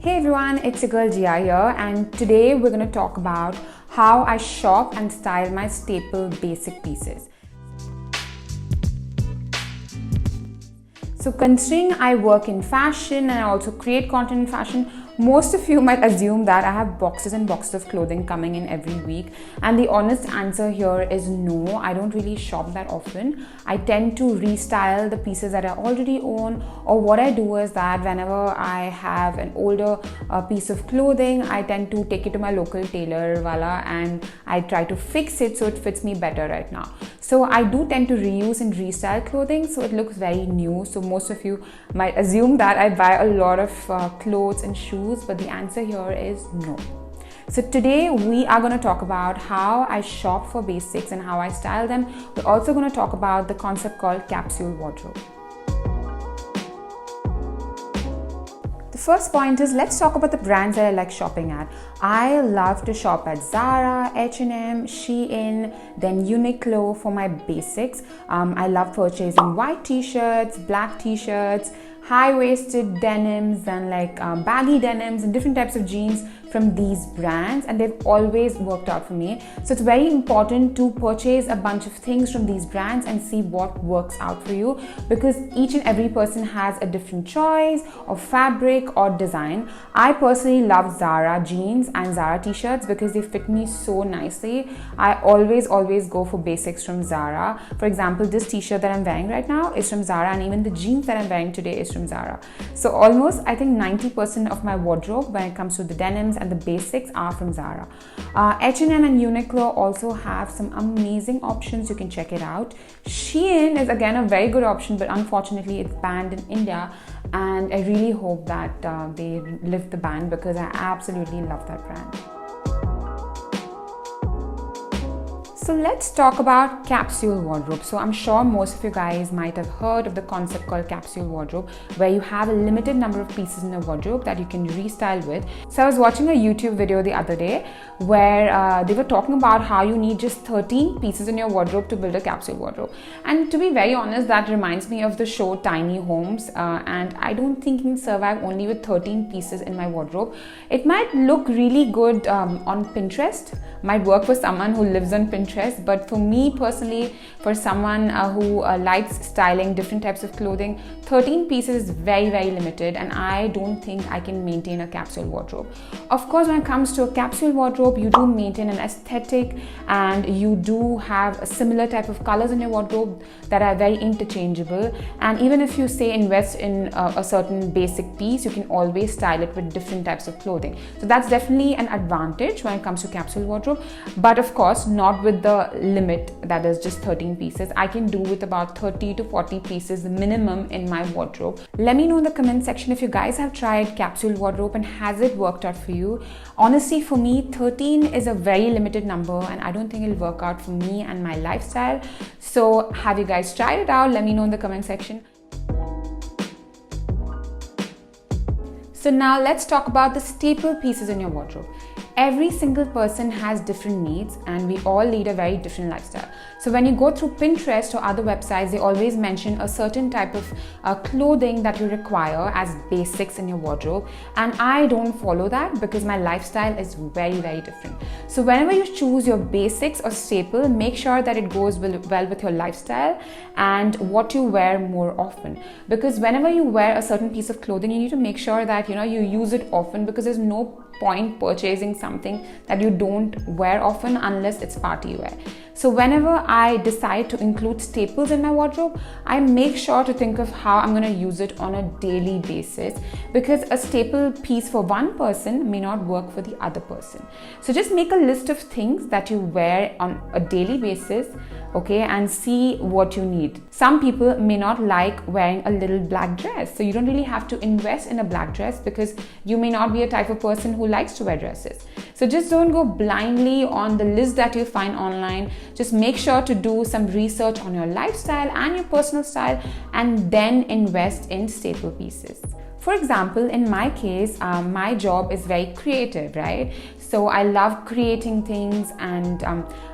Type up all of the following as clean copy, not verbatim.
Hey everyone, it's your girl Gia here, and today we're going to talk about how I shop and style my staple basic pieces. So considering I work in fashion and I also create content in fashion, most of you might assume that I have boxes and boxes of clothing coming in every week, and the honest answer here is no. I don't really shop that often. I tend to restyle the pieces that I already own, or what I do is that whenever I have an older piece of clothing, I tend to take it to my local tailor wala and I try to fix it so it fits me better right now. So I do tend to reuse and restyle clothing so it looks very new. So most of you might assume that I buy a lot of clothes and shoes, but the answer here is no. So today we are going to talk about how I shop for basics and how I style them. We're also going to talk about the concept called capsule wardrobe. The first point is, let's talk about the brands that I like shopping at. I love to shop at Zara, H&M, Shein, then Uniqlo for my basics. I love purchasing white t-shirts, black t-shirts, high-waisted denims and baggy denims and different types of jeans from these brands, and they've always worked out for me. So it's very important to purchase a bunch of things from these brands and see what works out for you, because each and every person has a different choice of fabric or design. I personally love Zara jeans and Zara t-shirts because they fit me so nicely. I always go for basics from Zara. For example, this t-shirt that I'm wearing right now is from Zara, and even the jeans that I'm wearing today is from Zara. So almost, I think 90% of my wardrobe when it comes to the denims and the basics are from Zara. H&M and Uniqlo also have some amazing options. You can check it out. Shein is again a very good option, but unfortunately it's banned in India, and I really hope that they lift the ban because I absolutely love that brand. So let's talk about capsule wardrobe. So I'm sure most of you guys might have heard of the concept called capsule wardrobe, where you have a limited number of pieces in your wardrobe that you can restyle with. So I was watching a YouTube video the other day where they were talking about how you need just 13 pieces in your wardrobe to build a capsule wardrobe. And to be very honest, that reminds me of the show Tiny Homes, and I don't think you can survive only with 13 pieces in my wardrobe. It might look really good on Pinterest, might work for someone who lives on Pinterest, but for me personally, for someone who likes styling different types of clothing, 13 pieces is very limited, and I don't think I can maintain a capsule wardrobe. Of course, when it comes to a capsule wardrobe, you do maintain an aesthetic and you do have a similar type of colors in your wardrobe that are very interchangeable, and even if you say invest in a certain basic piece, you can always style it with different types of clothing. So that's definitely an advantage when it comes to capsule wardrobe, but of course not with the limit that is just 13 pieces. I can do with about 30 to 40 pieces minimum in my wardrobe. Let me know in the comment section if you guys have tried capsule wardrobe and has it worked out for you. Honestly, for me 13 is a very limited number, and I don't think it'll work out for me and my lifestyle. So have you guys tried it out? Let me know in the comment section. So now let's talk about the staple pieces in your wardrobe. Every single person has different needs, and we all lead a very different lifestyle. So when you go through Pinterest or other websites, they always mention a certain type of clothing that you require as basics in your wardrobe, and I don't follow that because my lifestyle is very different. So whenever you choose your basics or staple, make sure that it goes well with your lifestyle and what you wear more often, because whenever you wear a certain piece of clothing, you need to make sure that you use it often, because there's no point purchasing something that you don't wear often unless it's party wear. So whenever I decide to include staples in my wardrobe, I make sure to think of how I'm going to use it on a daily basis, because a staple piece for one person may not work for the other person. So just make a list of things that you wear on a daily basis, okay, and see what you need. Some people may not like wearing a little black dress, so you don't really have to invest in a black dress because you may not be a type of person who likes to wear dresses. So just don't go blindly on the list that you find online. Just make sure to do some research on your lifestyle and your personal style, and then invest in staple pieces. For example, in my case, my job is very creative, right? So I love creating things, and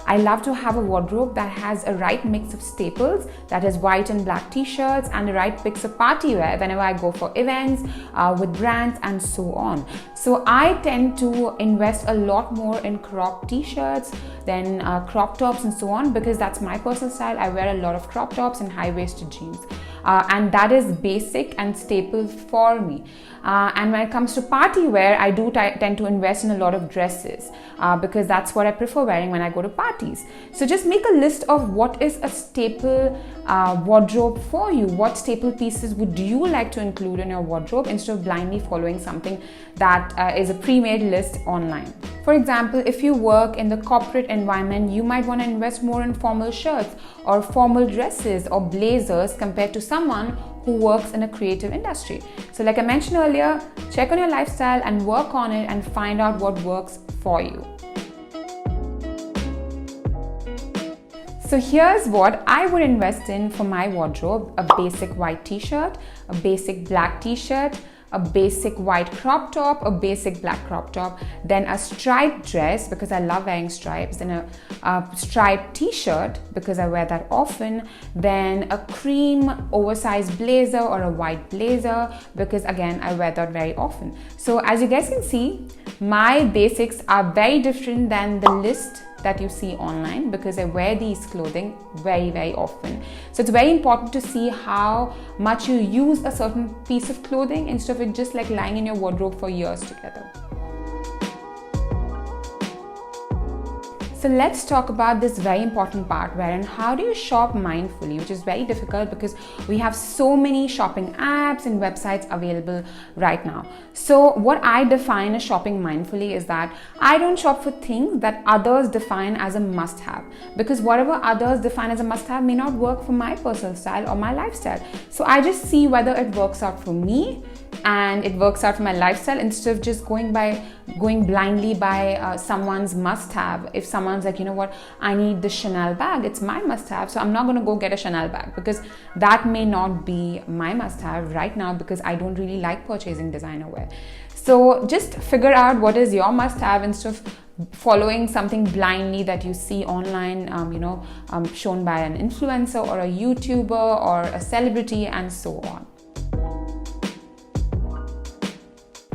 I love to have a wardrobe that has a right mix of staples, that is white and black t-shirts, and the right mix of party wear whenever I go for events with brands and so on. So I tend to invest a lot more in crop t-shirts than crop tops and so on, because that's my personal style. I wear a lot of crop tops and high-waisted jeans. And that is basic and staple for me. And when it comes to party wear, I do tend to invest in a lot of dresses because that's what I prefer wearing when I go to parties. So just make a list of what is a staple wardrobe for you. What staple pieces would you like to include in your wardrobe, instead of blindly following something that is a pre-made list online. For example, if you work in the corporate environment, you might want to invest more in formal shirts or formal dresses or blazers compared to someone who works in a creative industry. So like I mentioned earlier, check on your lifestyle and work on it and find out what works for you. So here's what I would invest in for my wardrobe: a basic white t-shirt, a basic black t-shirt, a basic white crop top, a basic black crop top, then a striped dress because I love wearing stripes, then a striped t-shirt because I wear that often, then a cream oversized blazer or a white blazer because again I wear that very often. So as you guys can see, my basics are very different than the list that you see online because I wear these clothing very often. So it's very important to see how much you use a certain piece of clothing instead of it just like lying in your wardrobe for years together. So let's talk about this very important part, wherein how do you shop mindfully, which is very difficult because we have so many shopping apps and websites available right now. So what I define as shopping mindfully is that I don't shop for things that others define as a must-have, because whatever others define as a must-have may not work for my personal style or my lifestyle. So I just see whether it works out for me and it works out for my lifestyle, instead of just going blindly by someone's must-have. If someone's like, you know what, I need the Chanel bag, it's my must-have, so I'm not going to go get a Chanel bag because that may not be my must-have right now because I don't really like purchasing designer wear. So just figure out what is your must-have instead of following something blindly that you see online, shown by an influencer or a YouTuber or a celebrity and so on.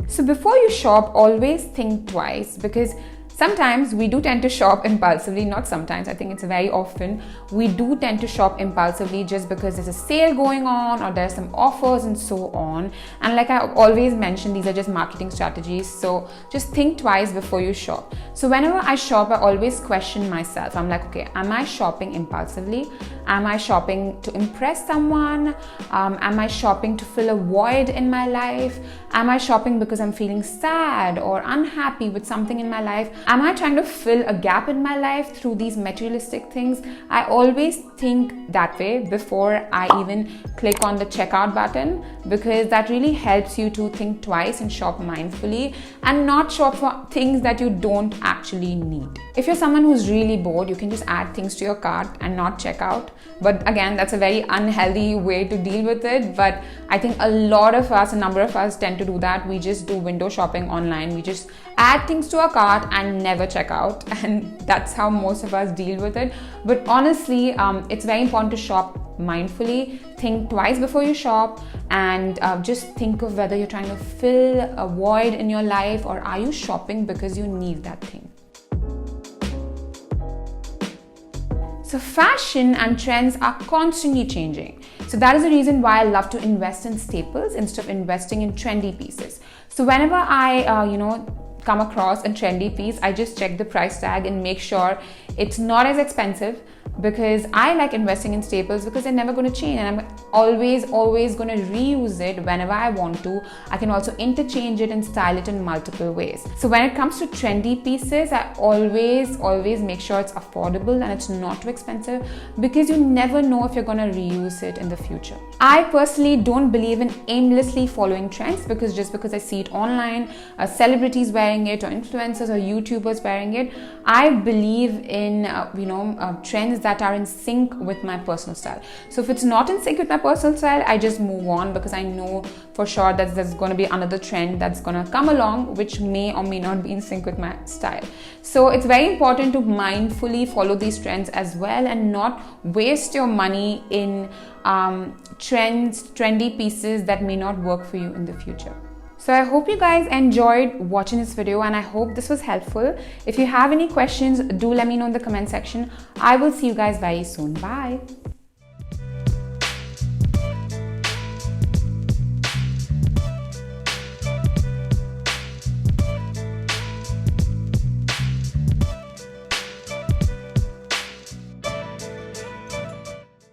So before you shop, always think twice, because sometimes we do tend to shop impulsively, not sometimes, I think it's very often. We do tend to shop impulsively just because there's a sale going on or there's some offers and so on. And like I always mention, these are just marketing strategies. So just think twice before you shop. So whenever I shop, I always question myself. I'm like, okay, am I shopping impulsively? Am I shopping to impress someone? Am I shopping to fill a void in my life? Am I shopping because I'm feeling sad or unhappy with something in my life? Am I trying to fill a gap in my life through these materialistic things? I always think that way before I even click on the checkout button, because that really helps you to think twice and shop mindfully and not shop for things that you don't actually need. If you're someone who's really bored, you can just add things to your cart and not check out. But again, that's a very unhealthy way to deal with it. But I think a lot of us, a number of us tend to do that. We just do window shopping online. We just add things to our cart and never check out. And that's how most of us deal with it. But honestly, it's very important to shop mindfully. Think twice before you shop, and just think of whether you're trying to fill a void in your life or are you shopping because you need that thing. So fashion and trends are constantly changing. So that is the reason why I love to invest in staples instead of investing in trendy pieces. So whenever I, come across a trendy piece, I just check the price tag and make sure it's not as expensive, because I like investing in staples because they're never going to change and I'm always going to reuse it whenever I want to. I can also interchange it and style it in multiple ways. So when it comes to trendy pieces, I always make sure it's affordable and it's not too expensive, because you never know if you're going to reuse it in the future. I personally don't believe in aimlessly following trends, because just because I see it online, celebrities wearing it or influencers or YouTubers wearing it, I believe in trends that are in sync with my personal style. So if it's not in sync with my personal style, I just move on, because I know for sure that there's going to be another trend that's going to come along which may or may not be in sync with my style. So it's very important to mindfully follow these trends as well, and not waste your money in trendy pieces that may not work for you in the future. So I hope you guys enjoyed watching this video, and I hope this was helpful. If you have any questions, do let me know in the comment section. I will see you guys very soon. Bye.